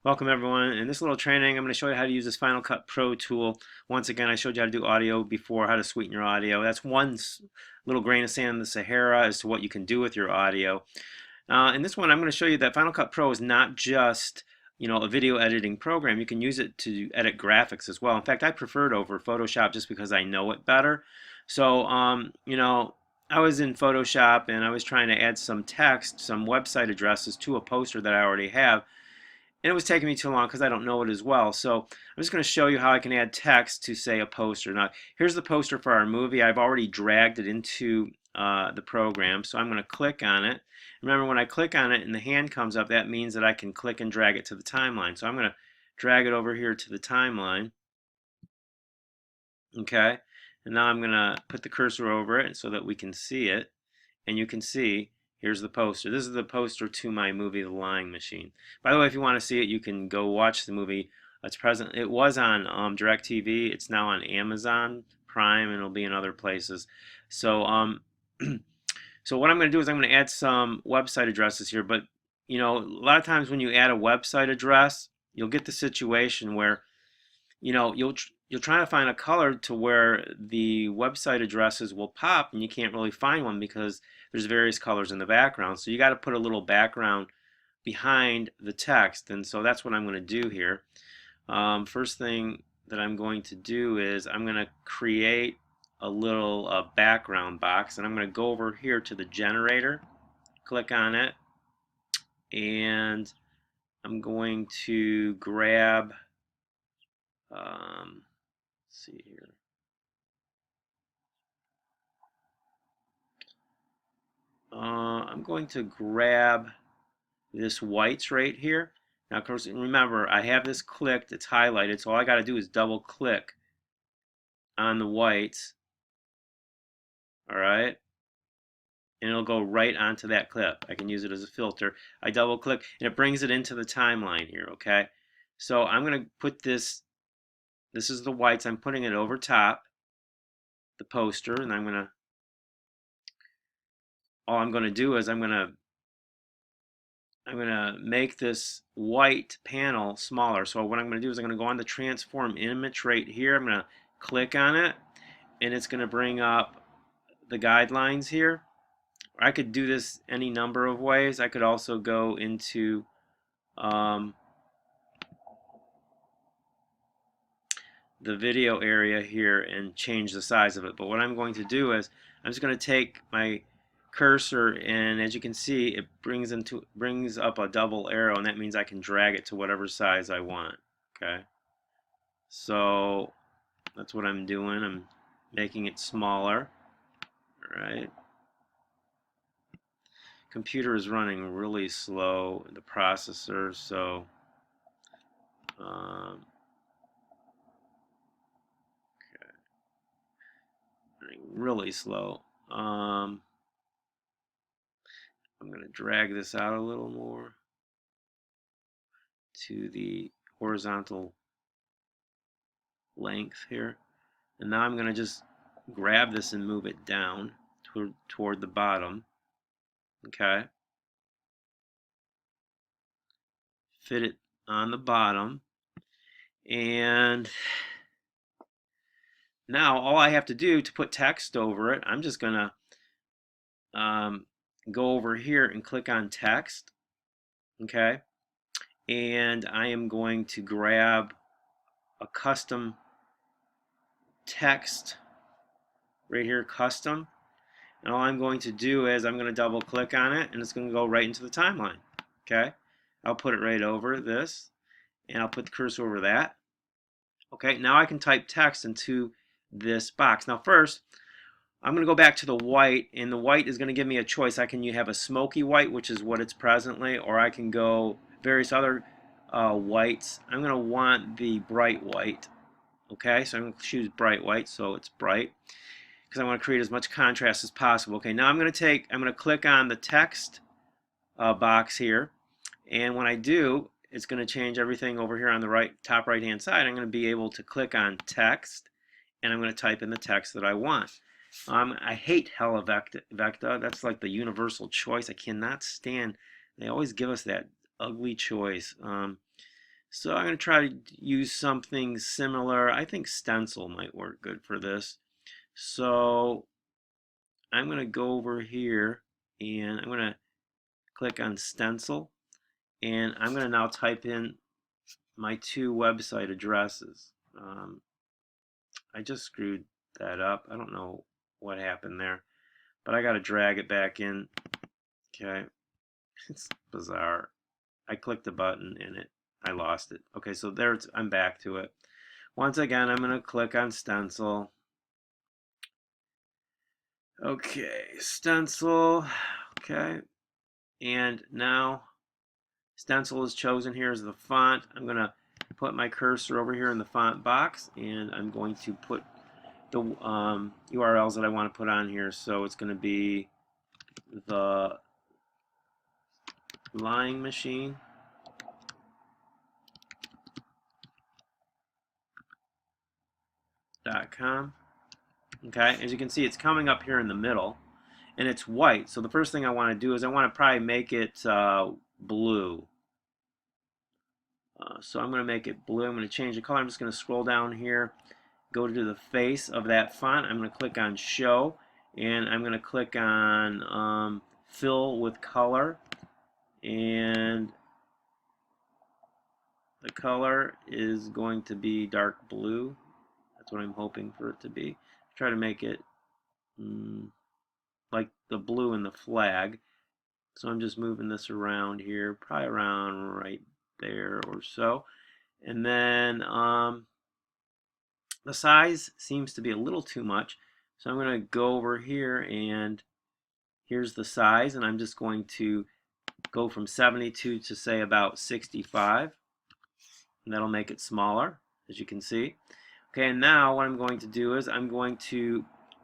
Welcome everyone. In this little training, I'm going to show you how to use this Final Cut Pro tool. Once again, I showed you how to do audio before, how to sweeten your audio. That's one little grain of sand in the Sahara as to what you can do with your audio. In this one, I'm going to show you that Final Cut Pro is not just a video editing program. You can use it to edit graphics as well. In fact, I prefer it over Photoshop just because I know it better. So, I was in Photoshop and I was trying to add some text, some website addresses to a poster that I already have. And it was taking me too long because I don't know it as well. So I'm just going to show you how I can add text to, say, a poster. Now, here's the poster for our movie. I've already dragged it into the program. So I'm going to click on it. Remember, when I click on it and the hand comes up, that means that I can click and drag it to the timeline. So I'm going to drag it over here to the timeline. Okay? And now I'm going to put the cursor over it so that we can see it. And you can see here's the poster. This is the poster to my movie, The Lying Machine. By the way, if you want to see it, you can go watch the movie. It's present. It was on DirecTV. It's now on Amazon Prime, and it'll be in other places. So, so what I'm going to do is I'm going to add some website addresses here. But a lot of times when you add a website address, you'll get the situation where you'll try to find a color to where the website addresses will pop, and you can't really find one because there's various colors in the background. So you got to put a little background behind the text, and so that's what I'm going to do here. First thing that I'm going to do is I'm going to create a little background box, and I'm going to go over here to the generator, click on it, and I'm going to grab let's see here. I'm going to grab this whites right here. Now, of course, remember, I have this clicked, it's highlighted, so all I got to do is double click on the whites, all right? And it'll go right onto that clip. I can use it as a filter. I double click, and it brings it into the timeline here, okay? So I'm going to put this is the whites, I'm putting it over top the poster, and all I'm going to do is I'm going to make this white panel smaller. So what I'm going to do is I'm going to go on the transform image right here. I'm going to click on it, and it's going to bring up the guidelines here. I could do this any number of ways. I could also go into the video area here and change the size of it. But what I'm going to do is I'm just going to take my cursor, and as you can see, it brings up a double arrow, and that means I can drag it to whatever size I want. Okay, so that's what I'm doing. I'm making it smaller. All right. Computer is running really slow, the processor, so okay, running really slow. I'm going to drag this out a little more to the horizontal length here. And now I'm going to just grab this and move it down toward the bottom. Okay. Fit it on the bottom. And now all I have to do to put text over it, I'm just going to go over here and click on text. Okay. And I am going to grab a custom text right here, custom. And all I'm going to do is I'm going to double click on it, and it's going to go right into the timeline. Okay, I'll put it right over this, and I'll put the cursor over that. Okay, now I can type text into this box. Now first, I'm going to go back to the white, and the white is going to give me a choice. I can have a smoky white, which is what it's presently, or I can go various other whites. I'm going to want the bright white. Okay, so I'm going to choose bright white, so it's bright, because I want to create as much contrast as possible. Okay, now I'm going to click on the text box here, and when I do, it's going to change everything over here on the top right hand side. I'm going to be able to click on text, and I'm going to type in the text that I want. I hate Helvecta. That's like the universal choice. I cannot stand. They always give us that ugly choice. So I'm going to try to use something similar. I think stencil might work good for this. So I'm going to go over here and I'm going to click on stencil, and I'm going to now type in my two website addresses. I just screwed that up. I don't know what happened there, but I got to drag it back in. Okay, it's bizarre. I clicked the button and I lost it. Okay, so there I'm back to it. Once again, I'm going to click on stencil. Okay, stencil. Okay, and now stencil is chosen here as the font. I'm going to put my cursor over here in the font box, and I'm going to put the URLs that I want to put on here. So it's going to be the lying machine.com. Okay, as you can see, it's coming up here in the middle, and it's white. So the first thing I want to do is I want to probably make it blue. So I'm going to make it blue. I'm going to change the color. I'm just going to scroll down here, go to the face of that font. I'm going to click on show, and I'm going to click on fill with color, and the color is going to be dark blue. That's what I'm hoping for it to be. Try to make it like the blue in the flag. So I'm just moving this around here, probably around right there or so. And then the size seems to be a little too much. So I'm going to go over here, and here's the size, and I'm just going to go from 72 to say about 65. And that'll make it smaller, as you can see. Okay, and now what I'm going to do is I'm going to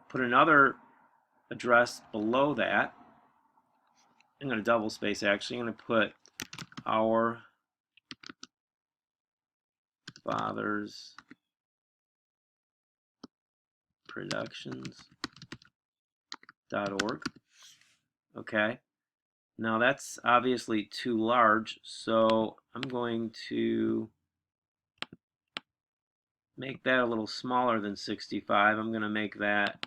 put another address below that. I'm going to double space actually. I'm going to put our father's productions.org. Okay, now that's obviously too large, so I'm going to make that a little smaller than 65. I'm going to make that,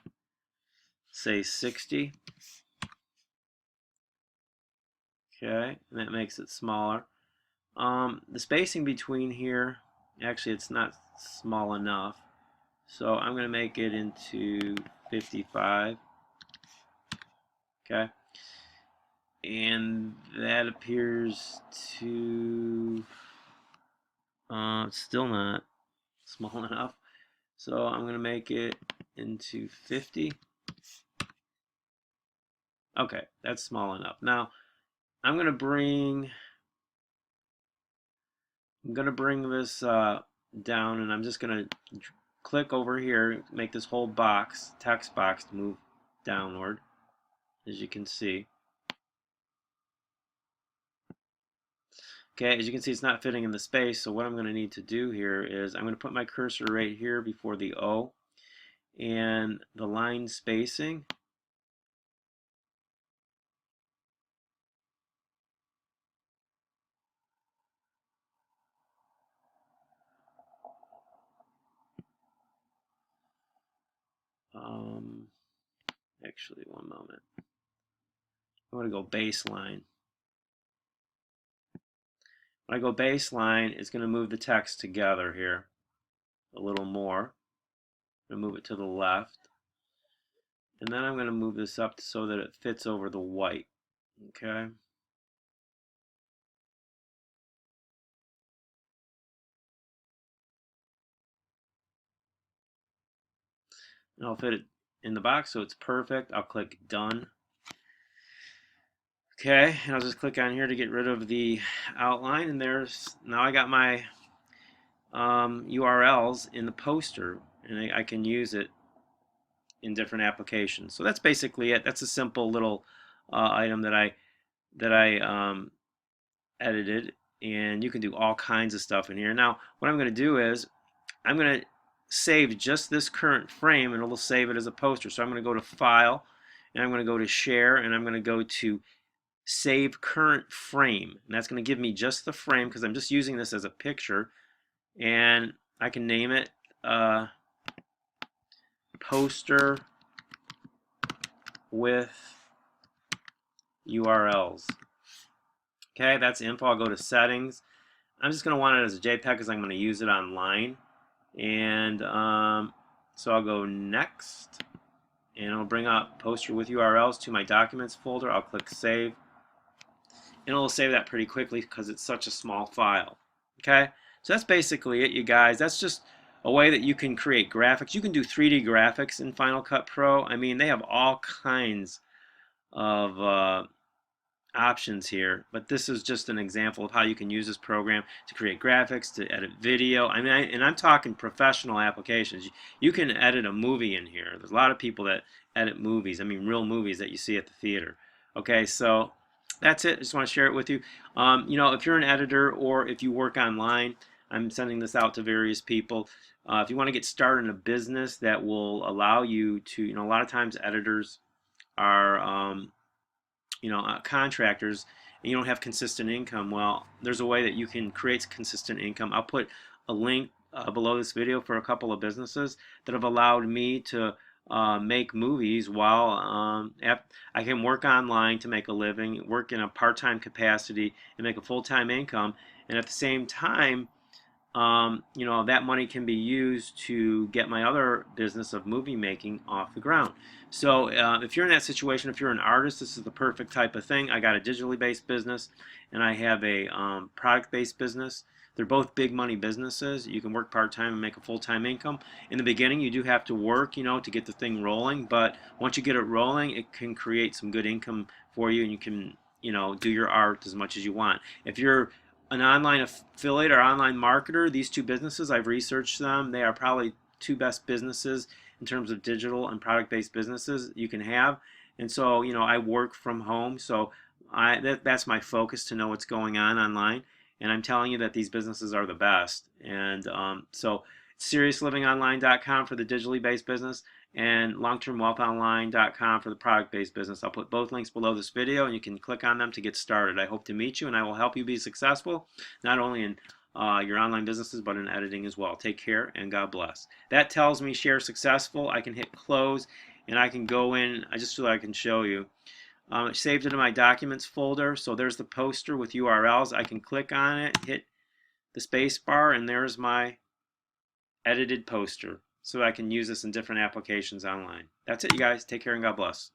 say, 60. Okay, and that makes it smaller. The spacing between here, actually it's not small enough, so I'm going to make it into 55. Okay, and that appears to it's still not small enough, so I'm going to make it into 50. Okay, that's small enough. Now I'm going to bring this down, and I'm just going to click over here, make this whole box, text box, to move downward, as you can see. Okay, as you can see, it's not fitting in the space, so what I'm going to need to do here is I'm going to put my cursor right here before the O, and the line spacing, actually one moment, I'm going to go baseline. When I go baseline, it's going to move the text together here a little more. I'm going to move it to the left, and then I'm going to move this up so that it fits over the white. Okay. And I'll fit it in the box so it's perfect. I'll click done. Okay, and I'll just click on here to get rid of the outline, and now I got my URLs in the poster, and I can use it in different applications. So that's basically it. That's a simple little item that I edited, and you can do all kinds of stuff in here. Now what I'm going to do is I'm going to save just this current frame, and it'll save it as a poster. So I'm going to go to File, and I'm going to go to Share, and I'm going to go to save current frame, and that's going to give me just the frame because I'm just using this as a picture, and I can name it poster with URLs. Okay, that's info. I'll go to settings. I'm just going to want it as a JPEG because I'm going to use it online, and so I'll go next, and it'll bring up poster with URLs to my documents folder. I'll click save, and it'll save that pretty quickly because it's such a small file. Okay, so that's basically it, you guys. That's just a way that you can create graphics. You can do 3D graphics in Final Cut Pro. I mean, they have all kinds of options here, but this is just an example of how you can use this program to create graphics, to edit video. I mean, and I'm talking professional applications. You can edit a movie in here. There's a lot of people that edit movies. I mean, real movies that you see at the theater. Okay, so that's it. I just want to share it with you. You know, if you're an editor or if you work online, I'm sending this out to various people. If you want to get started in a business that will allow you to, you know, a lot of times editors are contractors, and you don't have consistent income. Well, there's a way that you can create consistent income. I'll put a link below this video for a couple of businesses that have allowed me to make movies while I can work online to make a living, work in a part-time capacity and make a full-time income, and at the same time you know, that money can be used to get my other business of movie making off the ground. So if you're in that situation, if you're an artist, this is the perfect type of thing. I got a digitally based business and I have a product based business. They're both big money businesses. You can work part-time and make a full-time income. In the beginning, you do have to work, you know, to get the thing rolling, but once you get it rolling, it can create some good income for you, and you can, you know, do your art as much as you want. If you're an online affiliate or online marketer, these two businesses, I've researched them. They are probably two best businesses in terms of digital and product-based businesses you can have. And so, you know, I work from home, so that's my focus, to know what's going on online. And I'm telling you that these businesses are the best. And so SeriousLivingOnline.com for the digitally based business, and LongTermWealthOnline.com for the product-based business. I'll put both links below this video, and you can click on them to get started. I hope to meet you, and I will help you be successful, not only in your online businesses, but in editing as well. Take care, and God bless. That tells me share successful. I can hit close, and I can go in, just so I can show you. It saved it in my documents folder, so there's the poster with URLs. I can click on it, hit the space bar, and there's my edited poster, so I can use this in different applications online. That's it, you guys. Take care and God bless.